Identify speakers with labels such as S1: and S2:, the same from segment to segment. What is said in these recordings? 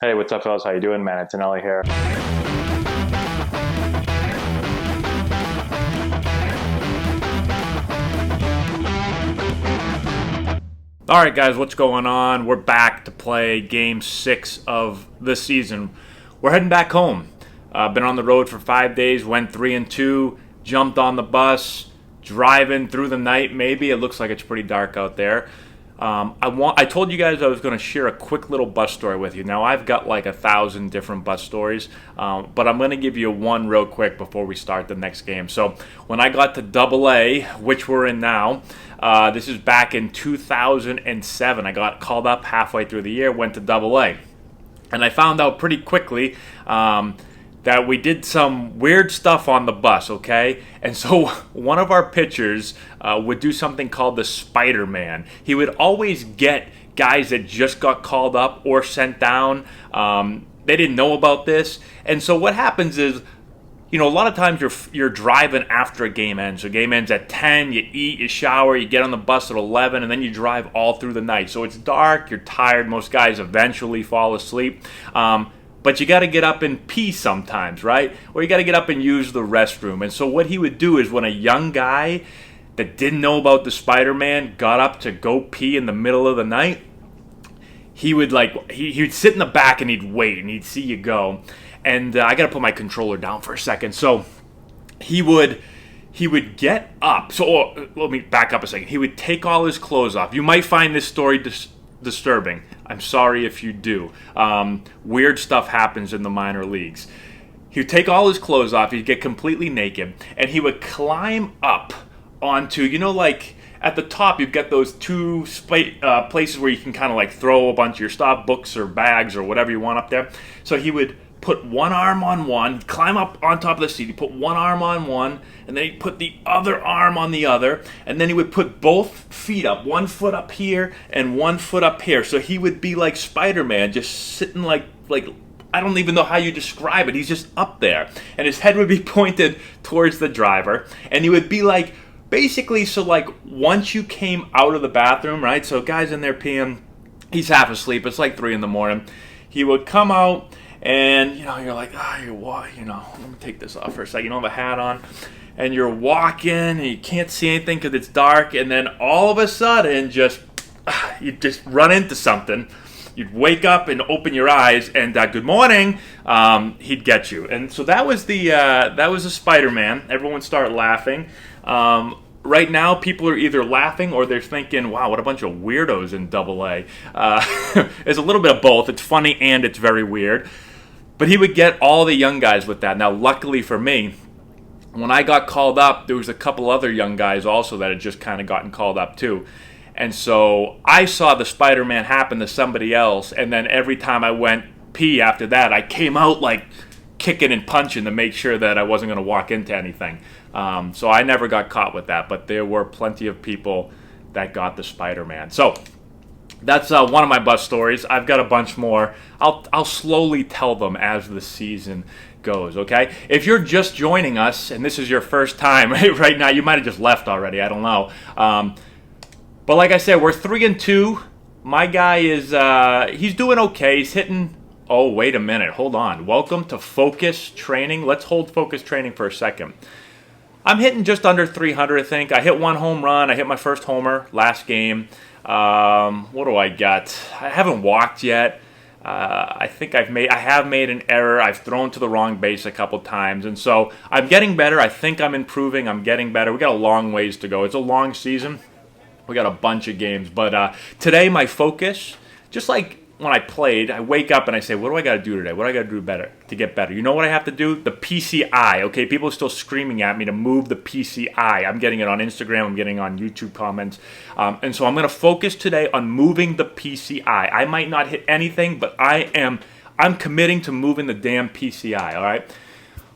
S1: Hey, what's up, fellas? How you doing, man? Antonelli here.
S2: All right, guys, what's going on? We're back to play Game 6 of the season. We're heading back home. Been on the road for 5 days, went 3-2, jumped on the bus, driving through the night maybe. It looks like it's pretty dark out there. I told you guys I was going to share a quick little bus story with you. Now, I've got like 1,000 different bus stories, but I'm going to give you one real quick before we start the next game. So, when I got to Double A, which we're in now, this is back in 2007. I got called up halfway through the year, went to Double A. And I found out pretty quickly that we did some weird stuff on the bus, okay? And so one of our pitchers would do something called the Spider-Man. He would always get guys that just got called up or sent down. They didn't know about this. And so what happens is, a lot of times you're driving after a game ends. So game ends at 10, you eat, you shower, you get on the bus at 11, and then you drive all through the night. So it's dark, you're tired, most guys eventually fall asleep. But you got to get up and pee sometimes, right? Or you got to get up and use the restroom. And so what he would do is when a young guy that didn't know about the Spider-Man got up to go pee in the middle of the night, he would he'd sit in the back and he'd wait and he'd see you go. And I got to put my controller down for a second. So he would get up. So let me back up a second. He would take all his clothes off. You might find this story disturbing. I'm sorry if you do. Weird stuff happens in the minor leagues. He would take all his clothes off. He'd get completely naked, and he would climb up onto, like at the top, you've got those two places where you can kind of like throw a bunch of your stuff, books or bags or whatever you want up there. So he would put one arm on one, climb up on top of the seat. He put one arm on one, and then he'd put the other arm on the other, and then he would put both feet up, one foot up here and one foot up here. So he would be like Spider-Man, just sitting like I don't even know how you describe it. He's just up there, and his head would be pointed towards the driver, and he would be like, basically, so like once you came out of the bathroom, right? So guy's in there peeing, he's half asleep. It's like 3 a.m. He would come out. And, you're like, let me take this off for a second. You don't have a hat on. And you're walking, and you can't see anything because it's dark. And then all of a sudden, you just run into something. You'd wake up and open your eyes, and good morning, he'd get you. And so that was the Spider-Man. Everyone would start laughing. Right now, people are either laughing or they're thinking, wow, what a bunch of weirdos in Double A. It's a little bit of both. It's funny and it's very weird. But he would get all the young guys with that. Now, luckily for me, when I got called up, there was a couple other young guys also that had just kind of gotten called up too. And so I saw the Spider-Man happen to somebody else, and then every time I went pee after that, I came out like kicking and punching to make sure that I wasn't going to walk into anything. So I never got caught with that, but there were plenty of people that got the Spider-Man. So that's one of my bus stories. I've got a bunch more. I'll slowly tell them as the season goes, okay? If you're just joining us and this is your first time right now, you might have just left already. I don't know. But like I said, we're 3-2. My guy is he's doing okay. He's hitting. Oh, wait a minute. Hold on. Welcome to Focus Training. Let's hold Focus Training for a second. I'm hitting just under 300, I think. I hit one home run. I hit my first homer last game. What do I got? I haven't walked yet. I think I have made an error. I've thrown to the wrong base a couple times. And so I'm getting better. I think I'm improving. I'm getting better. We got a long ways to go. It's a long season. We got a bunch of games. But today my focus, just like when I played, I wake up and I say, what do I got to do today? What do I got to do better to get better? You know what I have to do? The PCI, okay? People are still screaming at me to move the PCI. I'm getting it on Instagram. I'm getting it on YouTube comments. And so I'm going to focus today on moving the PCI. I might not hit anything, but I'm committing to moving the damn PCI, all right?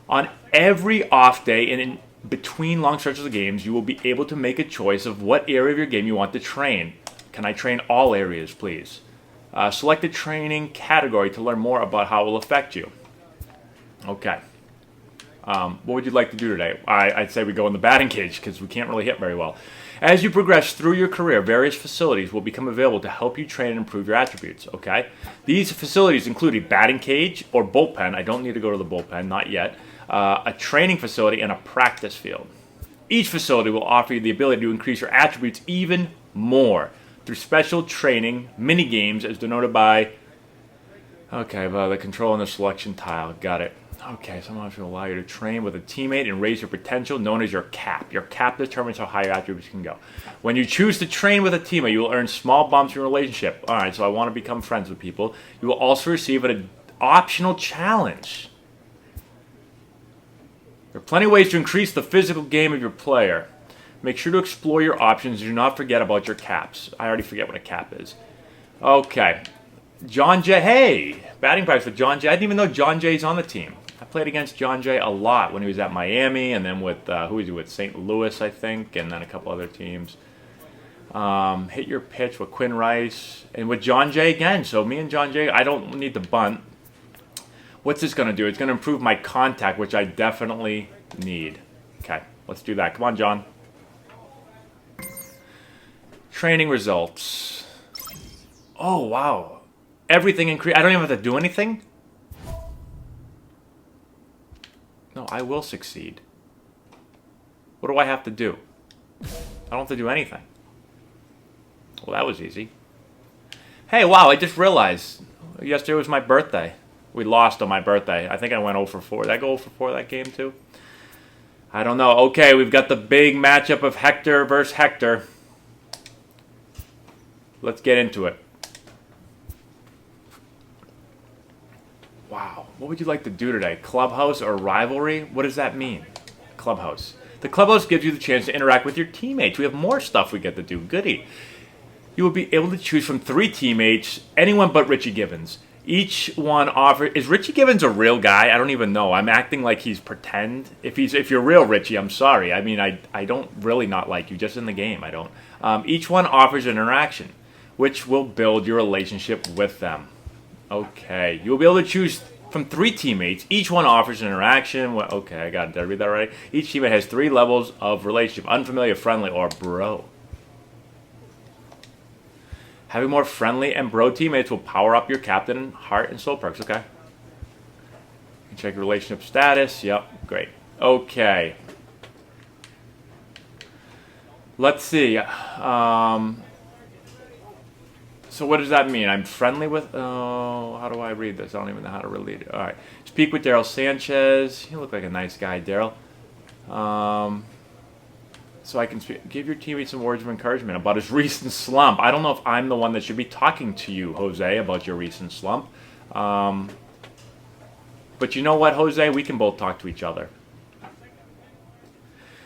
S2: On every off day and in between long stretches of games, you will be able to make a choice of what area of your game you want to train. Can I train all areas, please? Select a training category to learn more about how it will affect you. Okay. What would you like to do today? I'd say we go in the batting cage because we can't really hit very well. As you progress through your career, various facilities will become available to help you train and improve your attributes, okay? These facilities include a batting cage or bullpen. I don't need to go to the bullpen, not yet. A training facility and a practice field. Each facility will offer you the ability to increase your attributes even more through special training, mini games as denoted by, the control and the selection tile. Got it. Okay, some options will allow you to train with a teammate and raise your potential, known as your cap. Your cap determines how high your attributes can go. When you choose to train with a teammate, you will earn small bumps in your relationship. All right, so I want to become friends with people. You will also receive an optional challenge. There are plenty of ways to increase the physical game of your player. Make sure to explore your options and do not forget about your caps. I already forget what a cap is. Okay. John Jay. Hey, batting practice with John Jay. I didn't even know John Jay's on the team. I played against John Jay a lot when he was at Miami, and then with, who was he with? St. Louis, I think, and then a couple other teams. Hit your pitch with Quinn Rice, and with John Jay again. So me and John Jay, I don't need to bunt. What's this going to do? It's going to improve my contact, which I definitely need. Okay, let's do that. Come on, John. Training results. Oh, wow. Everything increased. I don't even have to do anything? No, I will succeed. What do I have to do? I don't have to do anything. Well, that was easy. Hey, wow, I just realized. Yesterday was my birthday. We lost on my birthday. I think I went 0 for 4. Did I go 0 for 4 that game too? I don't know. Okay, we've got the big matchup of Hector versus Hector. Let's get into it. Wow. What would you like to do today? Clubhouse or rivalry? What does that mean? Clubhouse. The clubhouse gives you the chance to interact with your teammates. We have more stuff we get to do. Goody. You will be able to choose from 3 teammates, anyone but Richie Givens. Each one offers... Is Richie Givens a real guy? I don't even know. I'm acting like he's pretend. If you're real, Richie, I'm sorry. I mean, I don't really not like you, just in the game. I don't. Each one offers an interaction, which will build your relationship with them. Okay. You'll be able to choose from 3 teammates. Each one offers an interaction. Well, okay, I got it. Did I read that right? Each teammate has 3 levels of relationship. Unfamiliar, friendly, or bro. Having more friendly and bro teammates will power up your captain, heart, and soul perks. Okay. You can check your relationship status. Yep, great. Okay. Let's see. So what does that mean? I'm friendly with... Oh, how do I read this? I don't even know how to read it. All right. Speak with Daryl Sanchez. You look like a nice guy, Daryl. So I can give your teammate some words of encouragement about his recent slump. I don't know if I'm the one that should be talking to you, Jose, about your recent slump. But you know what, Jose? We can both talk to each other.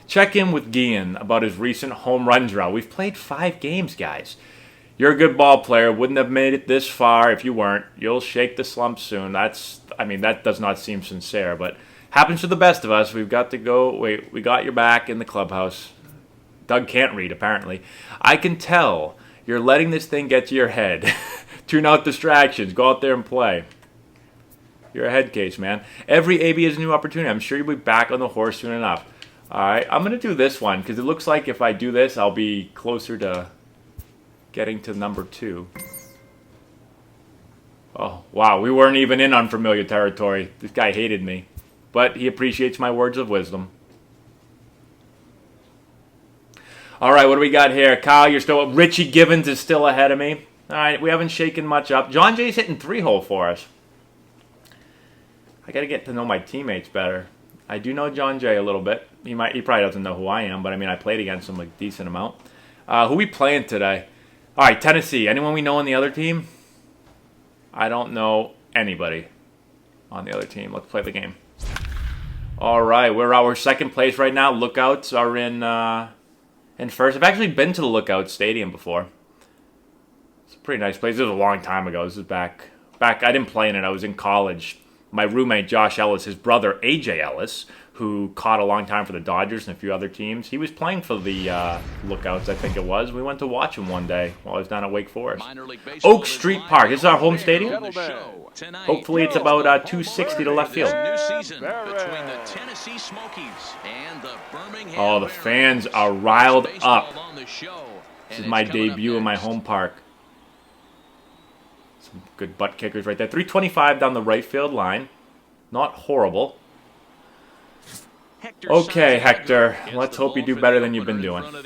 S2: Check in with Gian about his recent home run drought. We've played 5 games, guys. You're a good ball player. Wouldn't have made it this far if you weren't. You'll shake the slump soon. That does not seem sincere, but happens to the best of us. We've got to go. Wait, we got your back in the clubhouse. Doug can't read, apparently. I can tell you're letting this thing get to your head. Tune out distractions. Go out there and play. You're a head case, man. Every AB is a new opportunity. I'm sure you'll be back on the horse soon enough. All right, I'm going to do this one because it looks like if I do this, I'll be closer to getting to number 2. Oh, wow. We weren't even in unfamiliar territory. This guy hated me. But he appreciates my words of wisdom. All right, what do we got here? Kyle, you're still... Richie Givens is still ahead of me. All right, we haven't shaken much up. John Jay's hitting 3-hole for us. I got to get to know my teammates better. I do know John Jay a little bit. He probably doesn't know who I am, but I mean, I played against him a decent amount. Who we playing today? All right, Tennessee. Anyone we know on the other team? I don't know anybody on the other team. Let's play the game. All right, we're our second place right now. Lookouts are in first. I've actually been to the Lookout Stadium before. It's a pretty nice place. This was a long time ago. This is back. I didn't play in it. I was in college. My roommate, Josh Ellis, his brother, AJ Ellis, who caught a long time for the Dodgers and a few other teams. He was playing for the Lookouts, I think it was. We went to watch him one day while I was down at Wake Forest. Oak Street Park. This is our home stadium. Hopefully it's about 260 to left field. Oh, the fans are riled up. This is my debut in my home park. Some good butt kickers right there. 325 down the right field line. Not horrible. Okay, Hector. Let's hope you do better than you've been doing. There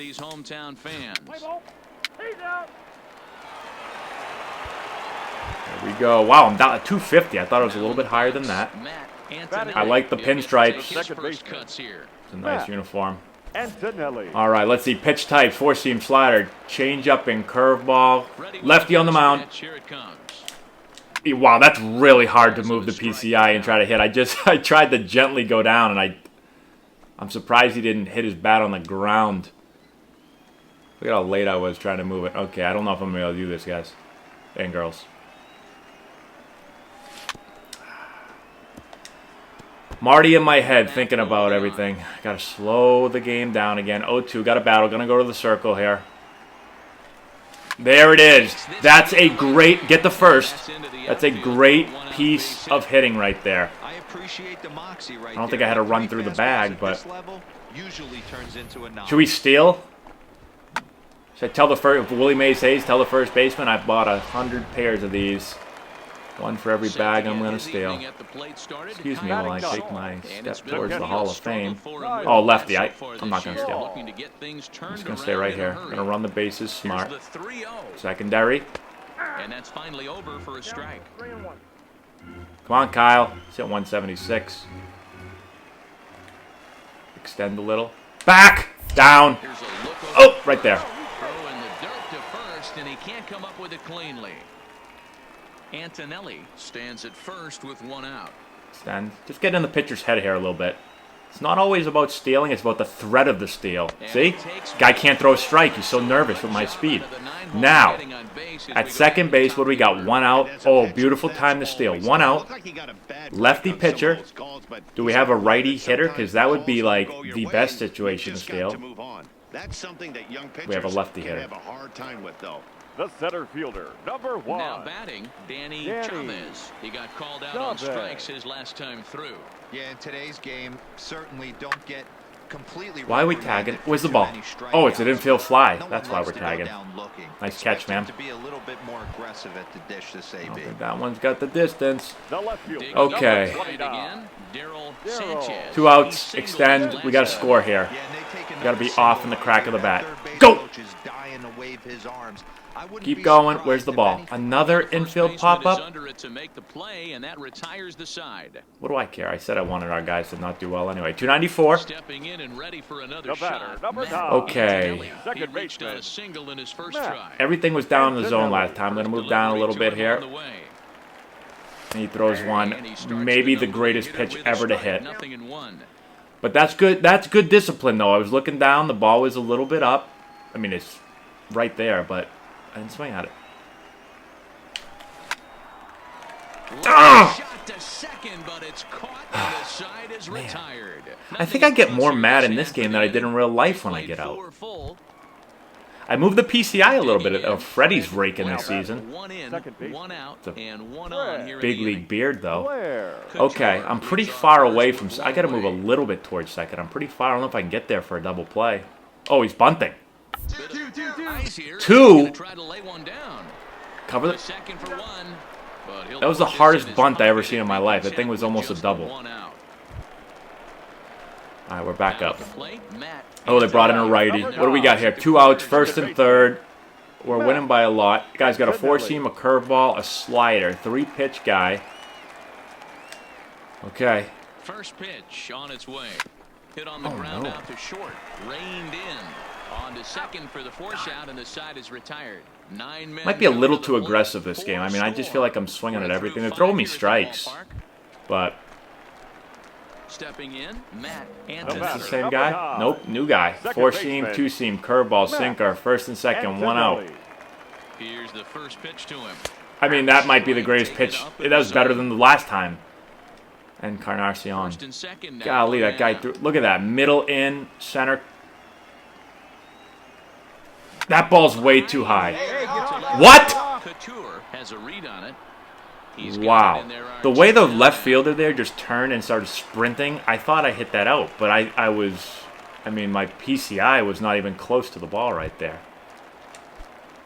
S2: we go. Wow, I'm down at 250. I thought it was a little bit higher than that. I like the pinstripes. It's a nice uniform.
S3: Antonelli.
S2: All right, let's see. Pitch type, four-seam slider, change-up and curveball. Lefty on the mound. Wow, that's really hard to move the PCI and try to hit. I tried to gently go down, and I'm surprised he didn't hit his bat on the ground. Look at how late I was trying to move it. Okay, I don't know if I'm going to be able to do this, guys and girls. Marty in my head thinking about everything. Got to slow the game down again. 0-2, got a battle. Going to go to the circle here. There it is. That's a great, get the first. That's a great piece of hitting right there. I don't think I had to run through the bag, but should we steal? Should I tell the first, Willie Mays Hayes, tell the first baseman I bought 100 pairs of these. One for every bag I'm going to steal. Excuse me while I take my step towards the Hall of Fame. Oh, lefty. I'm not going to steal. I'm just going to stay right here. Going to run the bases smart. Secondary.
S4: And that's finally over for a strike.
S2: Come on, Kyle. It's at 176. Extend a little. Back! Down! Oh, right there.
S4: Throw in the dirt to first, and he can't come up with it cleanly. Antonelli stands at first with one out.
S2: Stand. Just get in the pitcher's head here a little bit. It's not always about stealing, it's about the threat of the steal. See? Guy can't throw a strike. He's so nervous with my speed. Now, at second base, what do we got? One out. Oh, beautiful time to steal. One out. Lefty pitcher. Do we have a righty hitter? Because that would be like the best situation to steal. We have a lefty hitter.
S3: The center fielder, number 1.
S4: Now batting, Danny Chavez. He got called out on strikes his last time through.
S5: Yeah, in today's game, certainly don't get completely.
S2: Why are we tagging? Where's the ball? Oh, it's an infield fly. That's why we're tagging. Nice catch, man.
S5: To be a little bit more aggressive at the dish this AB.
S2: That one's got the distance.
S3: Okay.
S2: Okay. 2 outs. Extend. We got to score here. We got to be off in the crack of the bat. Go! Keep going. Where's the ball? Another infield pop-up? What do I care? I said I wanted our guys to not do well anyway. 294. Okay. Everything was down in the zone last time. I'm going to move down a little bit here. And he throws one. Maybe the greatest pitch ever to hit. But that's good. That's good discipline, though. I was looking down. The ball was a little bit up. I mean, it's right there, but I didn't swing at it. I think I get more mad in this game than I did in real life when I get out. I moved the PCI a little bit of Freddie's raking this season. It's a big league beard, though. Okay, I'm pretty far away from... I got to move a little bit towards second. I'm pretty far. I don't know if I can get there for a double play. Oh, he's bunting. 2. Cover the... That was the hardest bunt I ever seen in my life. That thing was almost a double. All right, we're back up. Oh, they brought in a righty. What do we got here? 2 outs, first and third. We're winning by a lot. Guy's got a four-seam, a curveball, a slider. 3-pitch guy. Okay.
S4: First pitch on its way. Hit on the ground out to short. Reined in. On to second for the force out, and the side is retired. 9 men.
S2: Might be a little too aggressive this game. I mean, I just feel like I'm swinging at everything. They're throwing me strikes. But...
S4: Stepping in, Matt
S2: Is this the same guy? Nope, new guy. 4-seam, 2-seam, curveball, sinker, first and second, 1 out.
S4: Here's the first pitch to him.
S2: I mean, that might be the greatest pitch. That was better than the last time. Encarnacion.
S4: First and second now.
S2: Golly, that guy threw. Look at that. Middle in, center. That ball's way too high. What?
S4: Couture has a read on it.
S2: Wow. The way the left fielder there just turned and started sprinting, I thought I hit that out. But I mean, my PCI was not even close to the ball right there.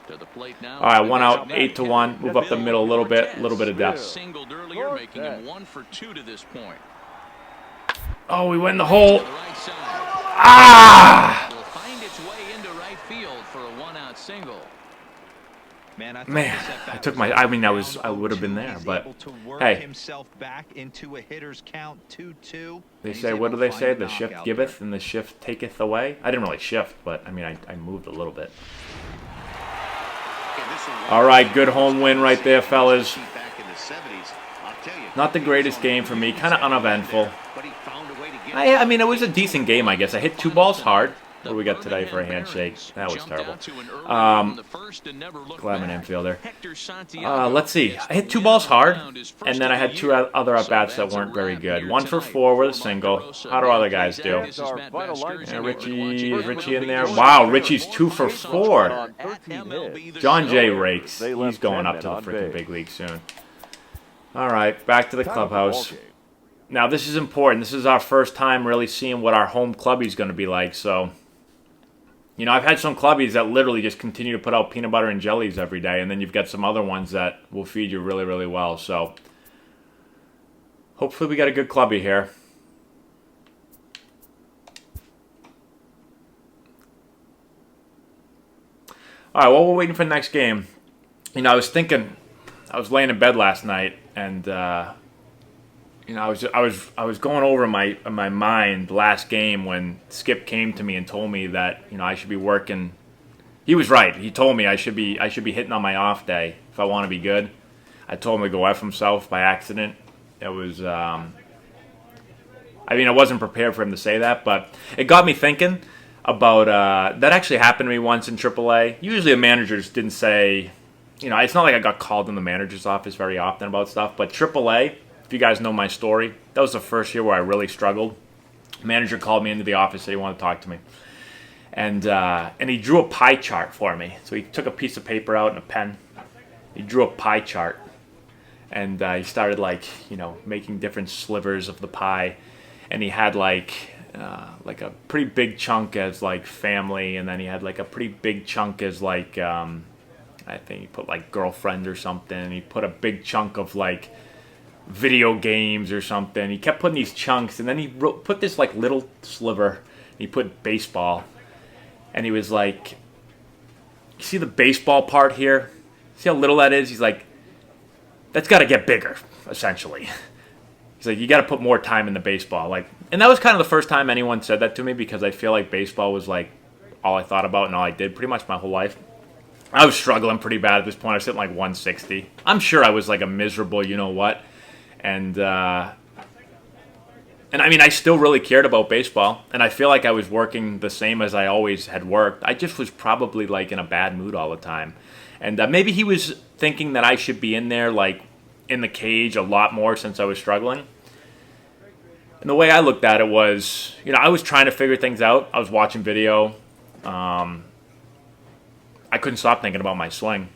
S4: To the plate now.
S2: All right, 1 out, 8-1. Move up the middle a little bit of depth.
S4: Singled earlier, making him 1 for 2 to this point.
S2: Oh, we went in the hole.
S4: To the right side.
S2: Ah!
S4: Will find its way into right field for a 1-out single.
S5: Man,
S2: I took my. I mean, I would have been there, but hey.
S5: Himself back into a hitter's count 2-2.
S2: They say, what do they say? The shift giveth and the shift taketh away. I didn't really shift, but I mean, I moved a little bit. All right, good home win right there, fellas. Not the greatest game for me, kind of uneventful. I mean, it was a decent game, I guess. I hit 2 balls hard. What do we got today for a handshake? That was terrible. Clement infielder. Let's see. I hit 2 balls hard, and then I had 2 other at-bats that weren't very good. 1 for 4 with a single. How do other guys do? Yeah, Richie in there. Wow, Richie's 2 for 4. John Jay rakes. He's going up to the freaking big league soon. All right, back to the clubhouse. Now, this is important. This is our first time really seeing what our home clubby's going to be like, so... You know, I've had some clubbies that literally just continue to put out peanut butter and jellies every day, and then you've got some other ones that will feed you really, really well. So, hopefully we got a good clubby here. All right, while we're waiting for the next game, you know, I was laying in bed last night, and you know, I was going over in my mind last game when Skip came to me and told me that, you know, I should be working. He was right. He told me I should be hitting on my off day if I want to be good. I told him to go F himself by accident. It was I mean, I wasn't prepared for him to say that, but it got me thinking about that actually happened to me once in AAA. Usually the managers didn't say, you know, it's not like I got called in the manager's office very often about stuff, but AAA, if you guys know my story, that was the first year where I really struggled. The manager called me into the office, said he wanted to talk to me. And he drew a pie chart for me. So he took a piece of paper out and a pen. He drew a pie chart. And he started, like, you know, making different slivers of the pie. And he had, like a pretty big chunk as, like, family. And then he had, like, a pretty big chunk as, like, I think he put, like, girlfriend or something. He put a big chunk of, like, video games or something. He kept putting these chunks, and then he put this like little sliver. He put baseball, and he was like, "You see the baseball part here? See how little that is?" He's like, "That's got to get bigger." Essentially, he's like, "You got to put more time in the baseball." Like, and that was kind of the first time anyone said that to me, because I feel like baseball was like all I thought about and all I did pretty much my whole life. I was struggling pretty bad at this point. I was hitting like 160. I'm sure I was like a miserable, you know what. And I mean, I still really cared about baseball, and I feel like I was working the same as I always had worked. I just was probably like in a bad mood all the time, and maybe he was thinking that I should be in there, like in the cage, a lot more since I was struggling. And the way I looked at it was, you know, I was trying to figure things out. I was watching video. I couldn't stop thinking about my swing,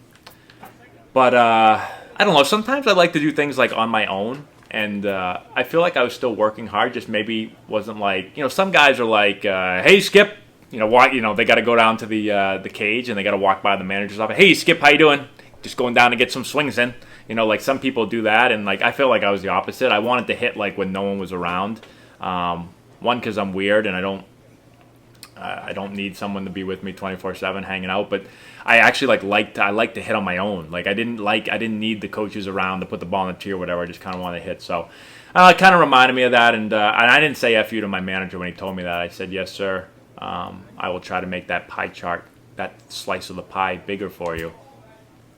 S2: but I don't know, sometimes I like to do things like on my own, and I feel like I was still working hard, just maybe wasn't like, you know, some guys are like, hey, Skip, you know, they got to go down to the cage, and they got to walk by the manager's office. Hey, Skip, how you doing? Just going down to get some swings in. You know, like some people do that, and like I feel like I was the opposite. I wanted to hit like when no one was around. One, because I'm weird, and I don't need someone to be with me 24/7 hanging out, but I actually I like to hit on my own. Like I didn't need the coaches around to put the ball in the tee or whatever. I just kind of wanted to hit. So it kind of reminded me of that, and I didn't say F you to my manager when he told me that. I said, yes, sir. I will try to make that pie chart, that slice of the pie, bigger for you.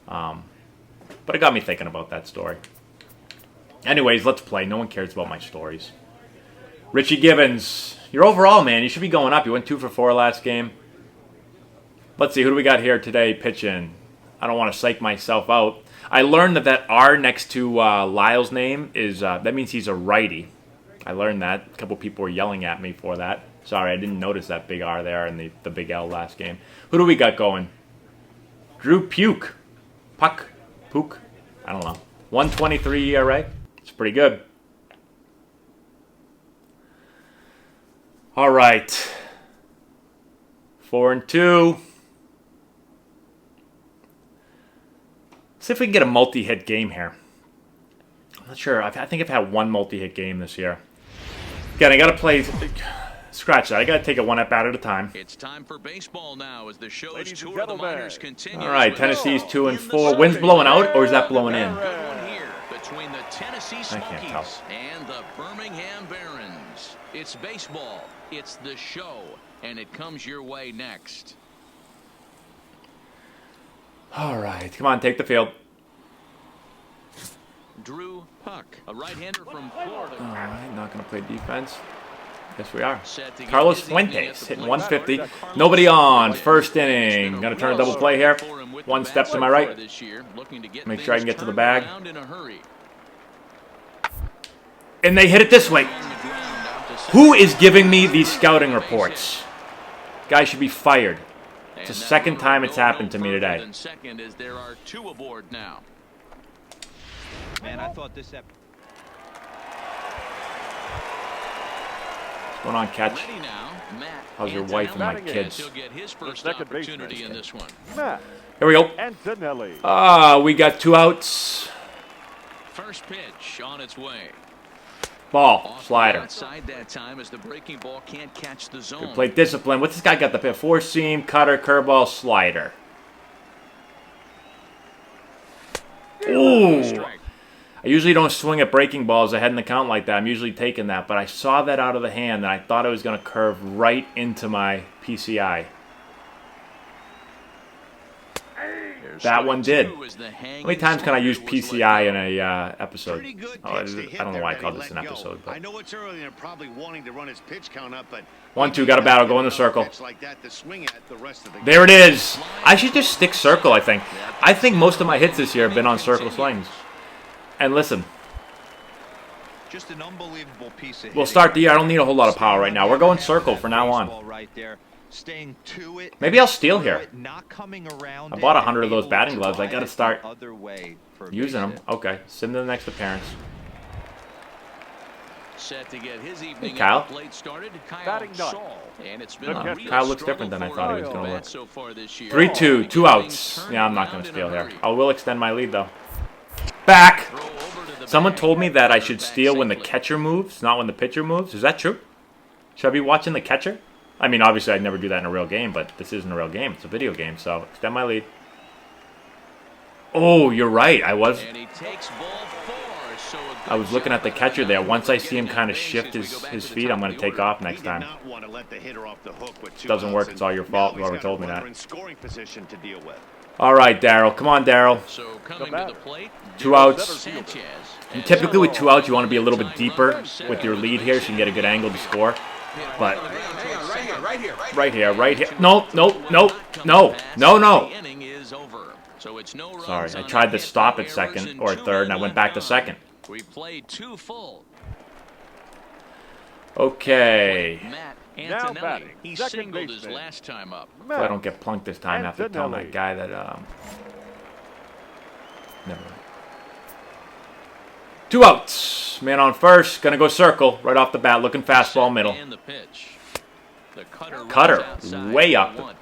S2: But it got me thinking about that story. Anyways, let's play. No one cares about my stories. Richie Gibbons, your overall, man, you should be going up. You went 2 for 4 last game. Let's see, who do we got here today pitching? I don't want to psych myself out. I learned that R next to Lyle's name is, that means he's a righty. I learned that. A couple people were yelling at me for that. Sorry, I didn't notice that big R there and the big L last game. Who do we got going? Drew Puke. Puck. Puke. I don't know. 123 ERA. It's pretty good. All right. 4-2. See if we can get a multi-hit game here. I'm not sure. I think I've had one multi-hit game this year. Again, I got to play... Scratch that. I got to take it one at a time.
S4: It's time for baseball now as the show's
S3: Ladies and
S4: tour of the
S3: gentlemen.
S4: minors continues.
S2: All right, Tennessee's 2-4. Wind's blowing out, or is that blowing in?
S4: Good one here between the Tennessee
S2: can't tell.
S4: Smokies and the Birmingham Barons. It's baseball. It's the show, and it comes your way next.
S2: All right, come on, take the field.
S4: Drew Puck, a right-hander from Florida.
S2: All right, not going to play defense. Yes, we are.
S4: Set to get
S2: Carlos
S4: his evening at
S2: Fuentes
S4: the
S2: hitting
S4: plate.
S2: 150. Nobody on. First inning. Going to turn a double play here. One step to my right. Make sure I can get to the bag. And they hit it this way. Who is giving me these scouting reports? Guy should be fired. It's the second time it's happened to me today.
S4: Second is there are two aboard now.
S5: Man, I thought this
S2: What's going on, Catch?
S4: Ready now, Matt
S2: How's your wife and my
S4: Antonelli.
S2: kids?
S4: He'll get his first
S3: second
S4: opportunity
S3: baseman.
S4: in this one.
S3: Matt
S2: Here we go.
S3: Antonelli.
S2: We got 2 outs.
S4: First pitch on its way.
S2: Ball.
S4: Off the
S2: Slider.
S4: outside that time as the breaking ball can't catch the zone.
S2: Good play discipline. What's this guy got? The four seam, cutter, curveball, slider. Ooh.
S4: Strike.
S2: I usually don't swing at breaking balls ahead in the count like that. I'm usually taking that, but I saw that out of the hand, and I thought it was going to curve right into my PCI. That one did. How many times can I use PCI in a episode?
S6: Pretty good
S2: Oh, I
S6: pitch to hit
S2: don't know
S6: there,
S2: why I
S6: but
S2: called
S6: he
S2: this an
S6: let go.
S2: episode.
S6: I
S2: But
S6: know it's early and they're probably wanting to run his pitch count up, but
S2: 1-2, got a battle. Go in the circle.
S6: pitch like that to swing at the rest of the
S2: There it is. I should just stick circle, I think. I think most of my hits this year have been on circle swings. And listen,
S5: just an unbelievable piece of
S2: we'll
S5: hitting.
S2: start the year. I don't need a whole lot of power right now. We're going circle for now on.
S5: Baseball right there. Staying to it.
S2: Maybe I'll steal here.
S5: Not coming around
S2: I bought
S5: it,
S2: 100 of those
S5: able
S2: batting
S5: to
S2: gloves. I
S5: drive
S2: got to
S5: it
S2: start
S5: the other way for a
S2: using them.
S5: base hit.
S2: Okay, send to the next appearance.
S4: Set to get his evening
S2: Kyle.
S4: at the plate started. Kyle
S3: Batting ninth.
S4: Saul. And it's been
S3: The
S4: a
S3: catcher.
S4: real
S2: Kyle looks
S4: struggle
S2: different than I
S4: for
S2: thought he
S4: him
S2: was
S4: to
S2: gonna
S4: bat
S2: look.
S4: so far this year.
S2: 3-2, 2 outs. Yeah, I'm not going to
S4: Turned
S2: steal
S4: around
S2: here.
S4: in a
S2: I will extend my lead, though. Back.
S4: Throw over to the
S2: Someone
S4: bag.
S2: told me that I should
S4: Back
S2: steal when the
S4: safely.
S2: catcher moves, not when the pitcher moves. Is that true? Should I be watching the catcher? I mean, obviously, I'd never do that in a real game, but this isn't a real game. It's a video game, so extend my lead. Oh, you're right. I was
S4: And he takes ball 4. So a good
S2: I was looking at the
S4: job
S2: catcher there.
S4: by
S2: Once I see him
S4: getting
S2: kind of
S4: that
S2: shift
S4: base as we go back
S2: his
S4: to the
S2: feet,
S4: top
S2: I'm going
S4: of
S2: to
S4: the
S2: take
S4: order.
S2: off next
S6: He did
S2: time.
S6: not want to let the hitter off the hook with 2
S2: Doesn't
S6: outs,
S2: work.
S6: and
S2: It's all your
S6: now
S2: fault.
S6: he's
S2: Whoever
S6: got a
S2: told me
S6: runner
S2: that.
S6: in scoring position to deal with.
S2: All right, Daryl. Come on, Daryl.
S4: So coming
S3: The
S4: to the plate,
S2: 2 outs.
S4: Sanchez.
S2: And typically with 2 outs, you want to be a little bit deeper with your lead here so you can get a good angle to score. But right here. No.
S4: The inning is over. So it's no runs
S2: Sorry, I
S4: on
S2: tried
S4: a
S2: to
S4: hit,
S2: stop
S4: no
S2: at second
S4: errors,
S2: or
S4: and 2
S2: third, and I
S4: men
S2: went back to
S4: left
S2: second.
S4: on. We played 2 full.
S2: Okay.
S4: Matt
S3: Now
S4: Antonelli.
S3: batting,
S4: He
S3: second
S4: singled his
S3: baseman.
S4: last time up.
S2: So I don't get plunked this time after telling
S3: Antonelli.
S2: that guy that, never mind. 2 outs. Man on first. Gonna go circle right off the bat. Looking fastball middle.
S4: And the pitch. The cutter
S2: Cutter,
S4: runs outside
S2: way
S4: for
S2: up.
S4: 1.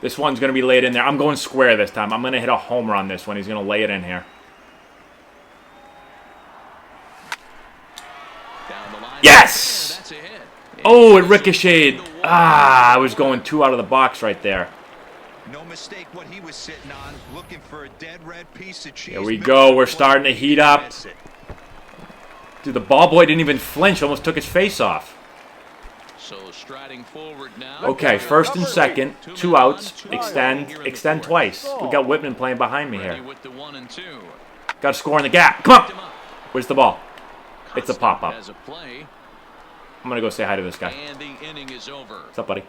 S2: This one's gonna be laid in there. I'm going square this time. I'm gonna hit a homer on this one. He's gonna lay it in here.
S4: Down the line.
S2: Yes!
S4: That's a hit.
S2: Oh, it ricocheted. I was going 2 out of the box right there.
S5: No mistake what he was sitting on, looking for a dead red piece of cheese.
S2: Here we
S5: middle
S2: go.
S5: of
S2: We're
S5: the plate.
S2: starting to heat up.
S5: Miss it.
S2: Dude, the ball boy didn't even flinch. Almost took his face off.
S4: So striding forward now.
S2: Okay, first and second. 2 outs. Extend twice. We got Whitman playing behind me
S4: Ready
S2: here.
S4: with the 1 and 2.
S2: Got to score in the gap. Come
S4: Picked him
S2: on.
S4: up.
S2: Where's the ball? It's a pop-up.
S4: Has a play,
S2: I'm going to go say hi to this guy.
S4: and the inning is over.
S2: What's up, buddy?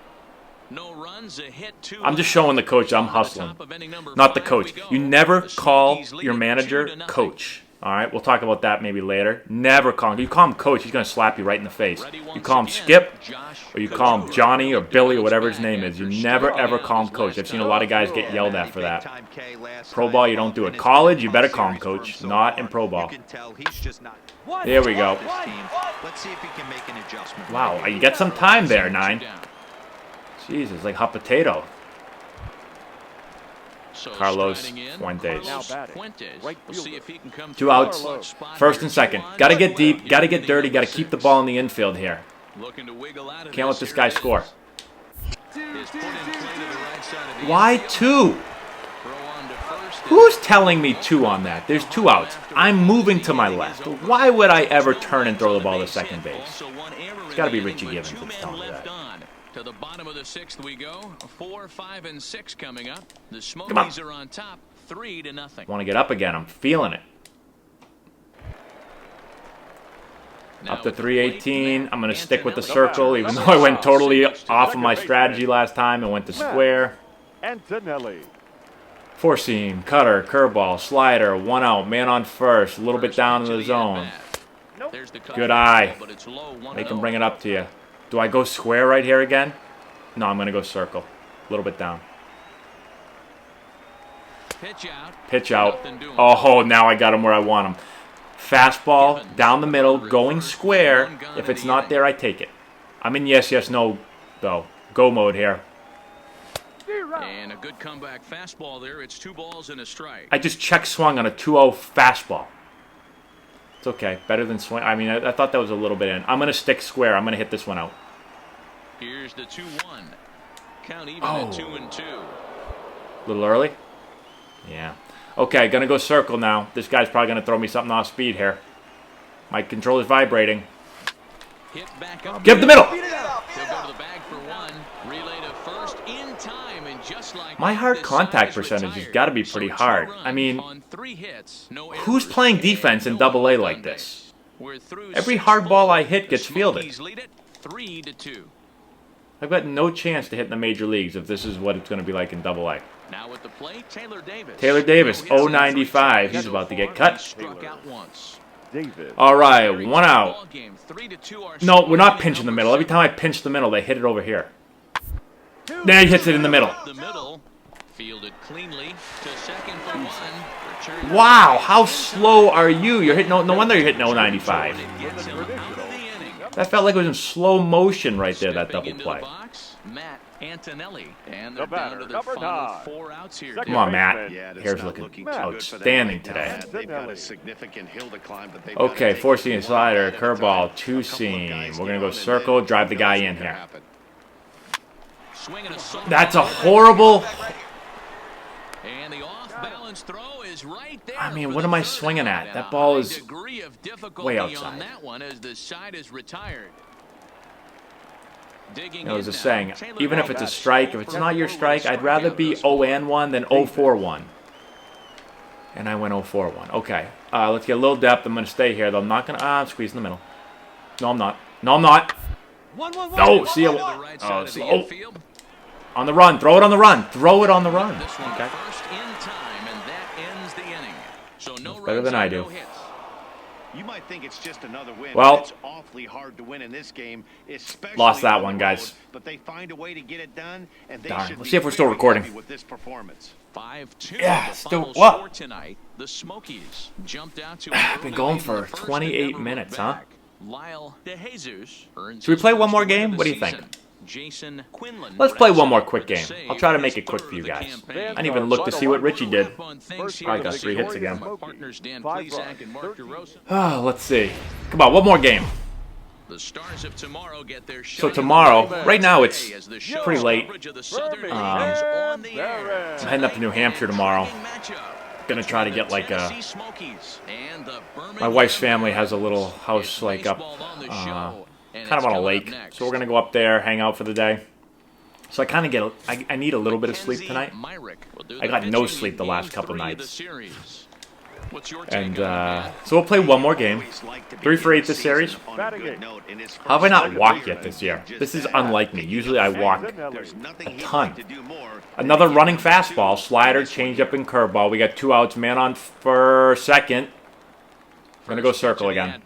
S4: No runs, a hit, 2
S2: I'm just showing the coach I'm
S4: On the
S2: hustling.
S4: top of inning number
S2: Not the
S4: 5
S2: coach.
S4: we go.
S2: You never
S4: The
S2: call
S4: Smokies lead
S2: your
S4: it
S2: manager
S4: 2-0.
S2: coach. All right, we'll talk about that maybe later. Never call him. You call him coach, he's going to slap you right in the face. You call him Skip, or you call him Johnny or Billy or whatever his name is. You never, ever call him coach. I've seen a lot of guys get yelled at for that. Pro ball, you don't do it. College, you better call him coach. Not in pro ball. There we go.
S5: Let's see if he can make an adjustment.
S2: Wow, you get some time there, 9. Jesus, like hot potato. Carlos Fuentes. 2 outs. First and second. Got to get deep. Got to get dirty. Got to keep the ball in the infield here. Can't let this guy score. Why 2? Who's telling me 2 on that? There's 2 outs. I'm moving to my left. Why would I ever turn and throw the ball to second base? It's got to be Richie Gibbons that's telling me that.
S4: To the bottom of the 6th we go. 4, 5, and 6 coming up. The Smokies are on top, 3-0.
S2: Want to get up again? I'm feeling it. Up to 318. I'm going to stick with the circle, even though I went totally off of my strategy last time and went to square.
S3: Antonelli.
S2: 4-seam, cutter, curveball, slider, 1 out, man on first, a little bit down in the zone. Good eye. They can bring it up to you. Do I go square right here again? No, I'm going to go circle. A little bit down. Pitch out. Oh, now I got him where I want him. Fastball, down the middle, going square. If it's not there, I take it. I'm in yes, yes, no, though. Go mode here.
S4: And a good comeback fastball there. It's 2 balls and a strike.
S2: I just check swung on a 2-0 fastball. It's okay. Better than swing. I mean, I thought that was a little bit in. I'm going to stick square. I'm going to hit this one out.
S4: Here's the 2-1. Count even at 2-2.
S2: A little early? Yeah. Okay, going to go circle now. This guy's probably going to throw me something off speed here. My controller's vibrating.
S4: Hit back up.
S2: Give the middle.
S4: He'll go to the bag for 1. Relay to first in time, and just like
S2: my hard contact percentage has got to be pretty hard. I mean, who's playing defense in Double-A like this? Every hard ball I hit gets fielded. I've got no chance to hit in the major leagues if this is what it's going to be like in Double-A.
S4: Now at the plate, Taylor
S2: Davis, 0.95. He's about to get cut. All right, 1 out. No, we're not pinching the middle. Every time I pinch the middle, they hit it over here. There he hits it in the middle.
S4: Fielded cleanly to second for 1.
S2: Wow, how slow are you? You're hitting no wonder you're hitting 0.95. That felt like it was in slow motion right there, that double play.
S4: Antonelli, and they're down to their final 4 outs here.
S2: Come on, Matt. Hair's looking outstanding today. Okay, 4-seam slider, curveball, 2-seam. We're going to go circle, drive the guy in here. That's a horrible... I mean, what am I swinging at? That ball is way outside. I was just saying, even if it's a strike, if it's not your strike, I'd rather be 0-1 than 0-4-1. And I went 0-4-1. Okay, let's get a little depth. I'm going to stay here, though. I'm not going to squeeze in the middle. No, I'm not. No, I'm not. No, see you. Oh, slow. On the run. Throw it on the run. Throw it on the run. Okay. That's better than I do.
S6: You might think it's just another win.
S2: Well,
S6: it's awfully hard to win in this game, especially
S2: lost that one, guys.
S6: But they find a way to get it done, and they
S2: darn. Let's see if we're still recording.
S6: With this performance.
S4: 5-2.
S2: Yeah, still what?
S4: Tonight, the Smokies jumped out to
S2: I've been going for 28 minutes, huh?
S4: Lyle DeJesus.
S2: Should we play one more game? What do you think?
S4: Jason Quinlan.
S2: Let's play one more quick game. I'll try to make it quick for you guys. I didn't even look to see what Richie did. Probably got 3 hits again. Let's see. Come on, one more game. So tomorrow, right now it's pretty late. I'm heading up to New Hampshire tomorrow. Gonna try to get like a... My wife's family has a little house like up... kind of on a lake, so we're going to go up there, hang out for the day. So I kind of get, I need a little bit of sleep tonight. I got no sleep the last couple nights. And so we'll play one more game. 3 for 8 this series. How have I not walked yet this year? This is unlike me. Usually I walk a ton. Another running fastball, slider, changeup, and curveball. We got 2 outs, man on for second. I'm going to go circle again.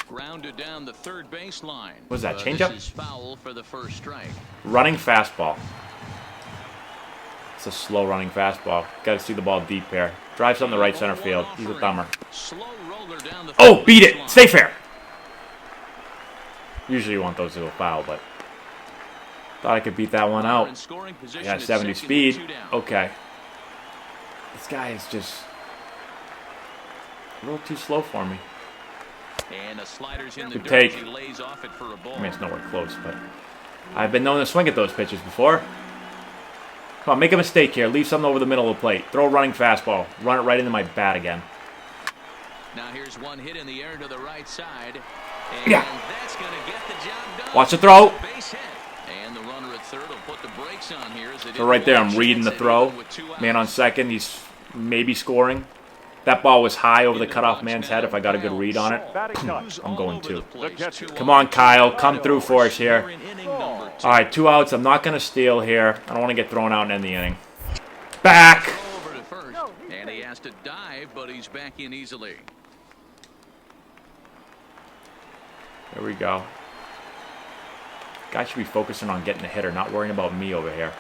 S4: Grounded down the third baseline.
S2: What is that, changeup?
S4: This is foul for the first strike.
S2: Running fastball. It's a slow running fastball. Got to see the ball deep here. Drives on the right center field. He's a thumber. Oh, beat it. Stay fair. Usually you want those to go foul, but thought I could beat that one out. I got 70 speed. Okay. This guy is just a little too slow for me.
S4: And a slider's in the
S2: Good
S4: dirt.
S2: take.
S4: He lays off it for a ball.
S2: I mean, it's nowhere close, but I've been known to swing at those pitches before. Come on, make a mistake here. Leave something over the middle of the plate. Throw a running fastball. Run it right into my bat again.
S4: Now here's one hit in the air to the right side. And
S2: Yeah.
S4: that's going to get the job done.
S2: Watch the throw.
S4: Base hit. And the runner at third will put the brakes on here. As they
S2: So right there, I'm
S4: didn't
S2: reading the
S4: chance it
S2: throw.
S4: even with 2 outs.
S2: Man on second. He's maybe scoring. That ball was high over the cutoff man's head if I got a good read on it.
S3: Batting touch.
S2: I'm going two.
S3: The catcher.
S2: Come on, Kyle. Come through for us here. All right, 2 outs. I'm not going to steal here. I don't want to get thrown out and end the inning. Back.
S4: Over to first. And he has to dive, but he's back in easily.
S2: There we go. Guy should be focusing on getting the hitter, not worrying about me over here.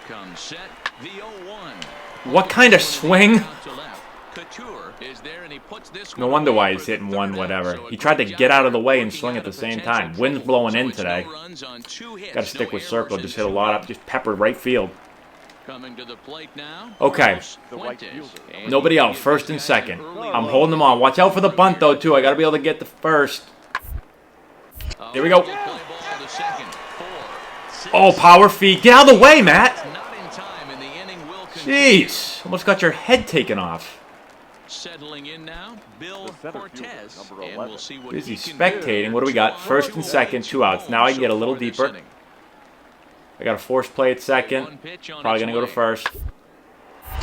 S4: Comes set. The 0-1.
S2: What kind of swing?
S4: Out to left. Couture is there, and he puts this
S2: No
S4: one
S2: wonder why
S4: away
S2: he's
S4: for the
S2: hitting
S4: third
S2: one
S4: out.
S2: whatever.
S4: So a
S2: He tried to
S4: good
S2: get out of the
S4: job
S2: way and
S4: working
S2: swing at
S4: out
S2: the
S4: a
S2: same
S4: potential
S2: time. Wind's
S4: triple.
S2: blowing
S4: So
S2: in
S4: it's
S2: today.
S4: no runs on 2 hits,
S2: Got to stick
S4: no
S2: with circle.
S4: errors
S2: Just
S4: and
S2: hit a
S4: 2
S2: lot
S4: outs.
S2: up. Just peppered right field.
S4: Coming to the plate now.
S2: Okay.
S4: Carlos
S3: The right
S4: Fuentes.
S3: fielder.
S4: And
S2: Nobody
S4: he
S2: out.
S4: gives
S2: First
S4: this
S2: and
S4: guy
S2: second.
S4: early
S2: I'm
S4: lead.
S2: holding them on. Watch out for the bunt, though, too. I got to be able to get the first. There we go.
S4: Play ball to second. 4, 6.
S2: Oh, power feed. Get out of the way, Matt.
S4: Not in time, and the inning will continue.
S2: Jeez. Almost got your head taken off.
S4: Settling in now, Bill
S3: The center
S4: Cortez.
S3: fielder, number
S4: And
S3: 11.
S4: we'll see what
S2: Busy
S4: he can
S2: spectating.
S4: do.
S2: What do we got? First and second, 2 outs. Now I can get a little deeper. I got a force play at second. Probably going to go to first.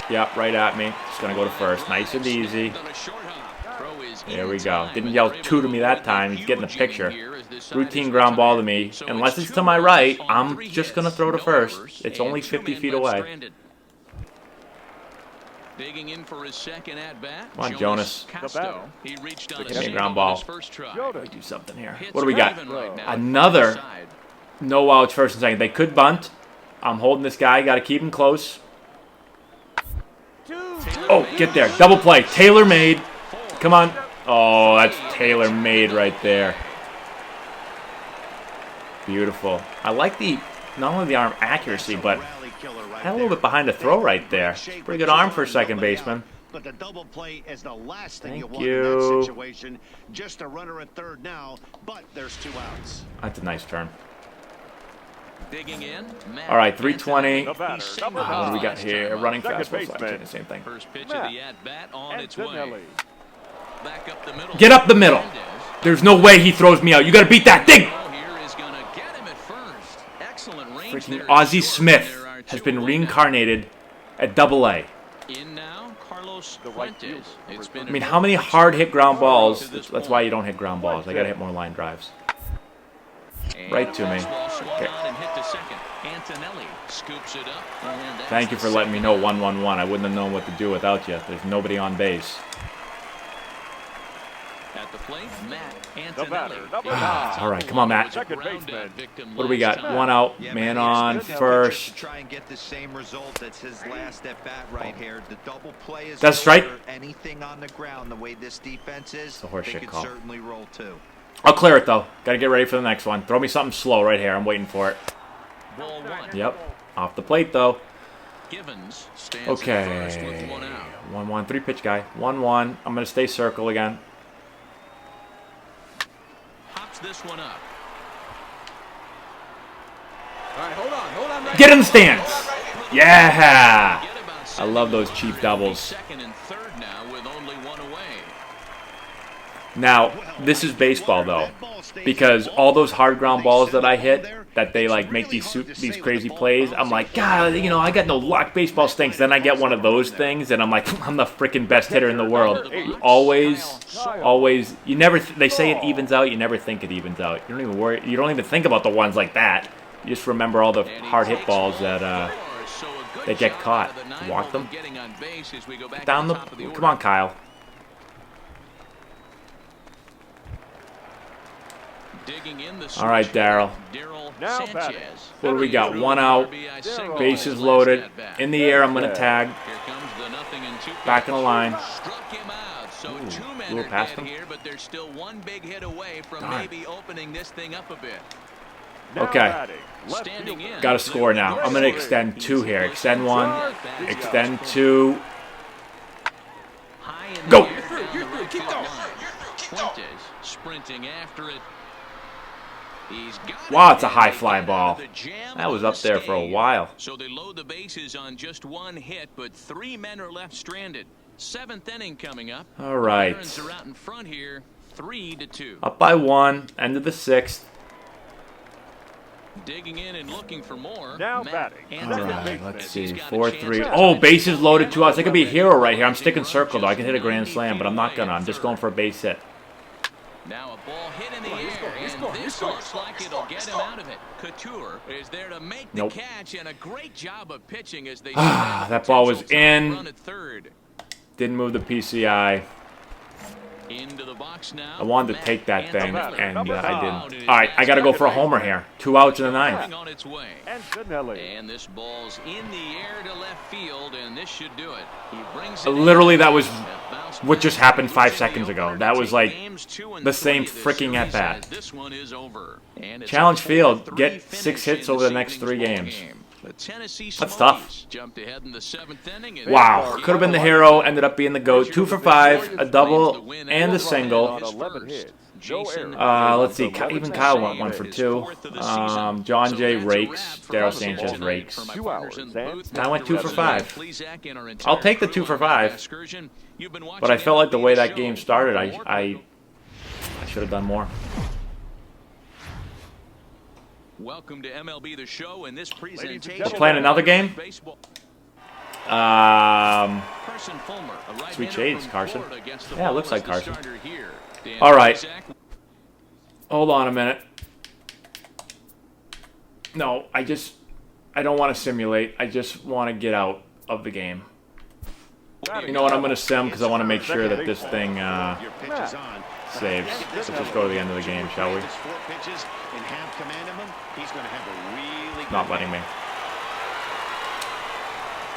S2: Yep, right at me. Just going to go to first. Nice and easy. There we go. Didn't yell two to me that time. He's getting the picture. Routine ground ball to me. Unless it's to my right, I'm just going to throw to first. It's only 50 feet away.
S4: Digging in for his second at bat.
S2: Come on, Jonas.
S4: Castro. He reached on a
S2: Give me a
S4: single
S2: ground
S4: on
S2: ball.
S4: his first try.
S2: Do something here.
S4: Hits
S2: What do we got?
S4: even right now.
S2: Another
S4: Side.
S2: no outs first and second. They could bunt. I'm holding this guy. Got to keep him close. Oh, get there. Double play. Tailor made. Come on. Oh, that's tailor made right there. Beautiful. I like the, not only the arm accuracy, but had a little bit behind the throw right there. Pretty good arm for a second baseman.
S6: But the double play is the last thing
S2: Thank
S6: you want in that
S2: you.
S6: situation. Just a runner at third now, but there's 2 outs.
S2: That's a nice turn.
S4: Digging in. Matt
S2: All right, 320.
S3: The batter, number
S2: What do we got here? Running
S3: Second
S2: fastball.
S3: baseman.
S2: Same thing.
S4: First pitch of the at bat on its way.
S3: Antonelli.
S4: Back up the middle.
S2: Get up the middle. There's no way he throws me out. You got to beat that thing.
S4: Ball here is going to get him at first. Excellent range
S2: Freaking
S4: there.
S2: Ozzie
S4: Short.
S2: Smith
S4: There are
S2: has
S4: 2
S2: been
S4: away
S2: reincarnated at Double-A.
S4: now. In now, Carlos
S3: The right
S4: Fuentes.
S3: fielder.
S4: It's been
S2: I mean, how many hard hit ground balls? That's why you don't hit ground balls. I got to hit more line drives. Right to me. Okay.
S4: Antonelli scoops it up. And that's
S2: Thank you
S4: the
S2: for letting me know
S4: second.
S2: 1-1-1. I wouldn't have known what to do without you. There's nobody on base.
S4: At the plate, Matt
S3: The
S4: Antonelli.
S3: batter, number
S2: Ah,
S3: 9.
S2: all right, come on, Matt.
S3: Second baseman.
S2: What do we got? 1 out,
S5: Yeah,
S2: man
S5: here's
S2: on
S5: good effort
S2: first.
S5: just to try and get the same result. That's his last at bat right here. The double play is
S2: That's strike.
S5: over. Anything on the ground, the way this defense is,
S2: a horse
S5: they
S2: shit
S5: could
S2: call.
S5: certainly roll too.
S2: I'll clear it, though. Got to get ready for the next one. Throw me something slow right here. I'm waiting for it.
S4: Ball 1.
S2: Yep. Off the plate, though.
S4: Givens stands at first with
S2: Okay.
S4: 1 out.
S2: 1-1, 3-pitch guy. 1-1. I'm going to stay circle again.
S4: Pops this one up.
S2: Get in the stands. Yeah.
S4: Get about
S2: I love those
S4: 70
S2: cheap
S4: yards.
S2: doubles.
S4: Second and third now with only 1 away.
S2: Now, this is baseball, though, because all those hard ground balls that I hit, that they like make these crazy plays, I'm like, God, you know, I got no luck. Baseball stinks. Then I get one of those things, and I'm like, I'm the freaking best hitter in the world. Always. You never. They say it evens out. You never think it evens out. You don't even worry. You don't even think about the ones like that. You just remember all the
S4: And he
S2: hard hit
S4: takes
S2: balls
S4: one
S2: that
S4: for so a good
S2: they get
S4: job
S2: caught.
S4: out of the 9
S2: Walk
S4: hole
S2: them.
S4: of getting on base as we go back
S2: down
S4: to
S2: the.
S4: top of the
S2: Come
S4: order.
S2: on, Kyle.
S4: Digging in the
S2: All right, Daryl.
S3: Now
S4: Sanchez.
S3: batting.
S2: What do we got? One out.
S4: RBI single
S2: Bases
S4: in his
S2: loaded.
S4: last at-bat.
S2: In the air, I'm going to tag.
S4: Here comes the 0-2
S2: Back in the line.
S4: Struck him out. So two men
S2: blew
S4: are
S2: past
S4: dead
S2: him.
S4: here, but there's still one big hit away from
S2: Darn.
S4: maybe opening this thing up a bit.
S3: Now
S2: Okay.
S3: batting, left
S4: Standing
S3: fielder.
S4: in.
S2: Got to score now. I'm going to extend 2 here. Extend 1. Extend 2.
S4: High in
S2: Go.
S4: the air down the right field line. Fuentes sprinting after it. He's got
S2: Wow,
S4: it,
S2: it's a
S4: and
S2: high
S4: they
S2: fly
S4: get out
S2: ball.
S4: of the jam
S2: That was
S4: on
S2: up there for a
S4: unscathed.
S2: while.
S4: So they load the bases on just 1 hit, but 3 men are left stranded. 7th inning coming up.
S2: All right.
S4: Barons are out in front here, 3-2.
S2: Up by 1. End of the 6th.
S4: Digging in and looking for more.
S3: Now
S4: Matt
S3: batting.
S4: Antonelli.
S2: All right, let's
S4: He's
S2: see.
S4: got a
S2: 4-3.
S4: chance
S2: Oh,
S4: to
S2: bases loaded, 2 outs. I could be a hero right here. I'm
S4: Rising
S2: sticking
S4: run
S2: circle, though. I
S4: just
S2: can hit a grand
S4: 90
S2: slam, but I'm not
S4: feet
S2: going to.
S4: away
S2: I'm just
S4: at
S2: going for a
S4: third.
S2: base hit.
S4: Now a ball hit in the air, and this looks like it'll get him out of it. Couture is there to make the
S2: Nope.
S4: catch, and a great job of pitching as they
S2: That ball was in.
S4: run at third.
S2: Didn't move the PCI.
S4: Into the box now.
S2: I wanted to
S4: Matt
S2: take that thing,
S4: Antonelli.
S2: and I
S4: Out
S2: didn't.
S4: in
S2: All right, I got to go for a homer here. 2 outs in the 9th.
S4: Moving on its way.
S3: Antonelli.
S4: And this ball's in the air to left field, and this should do it. He brings it
S2: Literally,
S4: in.
S2: that was
S4: Bounced
S2: what
S4: back,
S2: just happened 5
S4: losing the
S2: seconds ago.
S4: opener
S2: That
S4: to
S2: was
S4: take
S2: like
S4: games 2 and
S2: the same
S4: 3 this
S2: freaking
S4: series
S2: at-bat.
S4: as this one is over. And it's
S2: Challenge
S4: a
S2: field.
S4: 4-3
S2: Get 6
S4: finish
S2: hits
S4: in
S2: over the
S4: this
S2: next 3
S4: evening's
S2: games.
S4: ballgame. The Tennessee
S2: That's
S4: Smokies
S2: tough.
S4: jumped ahead in the 7th inning. And
S2: Wow,
S4: they
S2: could have been the
S4: won.
S2: hero. Ended up being the GOAT. 2 for 5, a double, and a single.
S3: On 11 hits. No
S4: Jason
S3: errors.
S2: Let's see. Even Kyle went 1 for 2. John J. rakes. Daryl Sanchez rakes.
S3: 2 hours and
S2: I went 2 for 5.
S4: I'll
S2: I'll take the 2 for 5. But I felt like the way that game started, I should have done more.
S4: Welcome to MLB The Show, and this presentation.
S3: We're
S2: playing another game?
S4: Baseball.
S2: Sweet
S4: Fulmer, a
S2: shades,
S4: right-hander from
S2: Carson.
S4: Florida against the
S2: Yeah, it looks
S4: ball
S2: like
S4: as the
S2: Carson.
S4: starter here. Dan
S2: All right.
S4: Zach.
S2: Hold on a minute. No, I don't want to simulate. I just want to get out of the game. You know what? I'm going to sim because I want to make sure that this thing
S6: Your pitch is on.
S2: saves. Let's just go to the end of the game, shall we?
S6: Just 4 pitches and have command of him. He's going to have a really good
S2: Not letting
S6: game.
S2: me.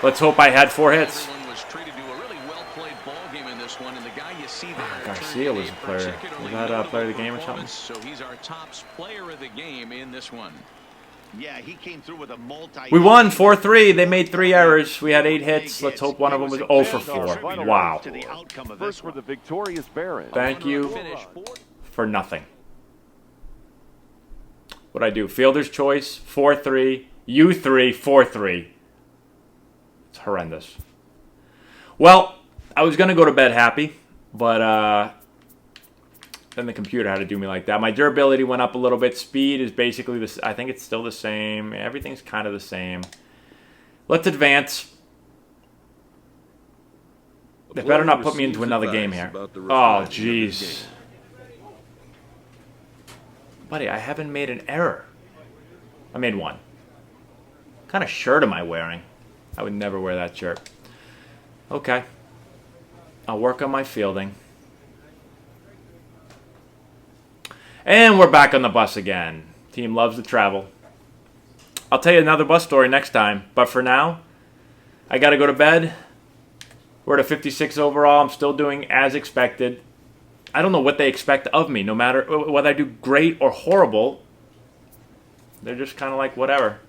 S2: Let's hope I had 4 hits.
S4: Everyone was treated to a really well-played ball game in this one, and the guy you see there
S2: Garcia
S4: turned in
S2: was
S4: a
S2: a player.
S4: particularly
S2: Was that a
S4: notable
S2: player of the game or
S4: performance, So he's our top player of the game in this one.
S6: Yeah, he came through with a multi.
S2: We won 4-3. They made 3 errors. We had 8 hits. Let's hope one of them was 0 for 4. Wow.
S6: To the outcome of
S3: First
S6: this
S3: for
S6: one.
S3: the victorious Barons.
S2: Thank you
S4: Finish fourth.
S2: for nothing. What'd I do? Fielder's choice, 4-3. U3, 4-3. It's horrendous. Well, I was going to go to bed happy, but then the computer had to do me like that. My durability went up a little bit. Speed is basically this. I think it's still the same. Everything's kind of the same. Let's advance. They better not put me into another game here. Oh, jeez. Buddy, I haven't made an error. I made 1. What kind of shirt am I wearing? I would never wear that shirt. Okay. I'll work on my fielding. And we're back on the bus again. Team loves to travel. I'll tell you another bus story next time. But for now, I got to go to bed. We're at a 56 overall. I'm still doing as expected. I don't know what they expect of me. No matter whether I do great or horrible, they're just kind of like, whatever.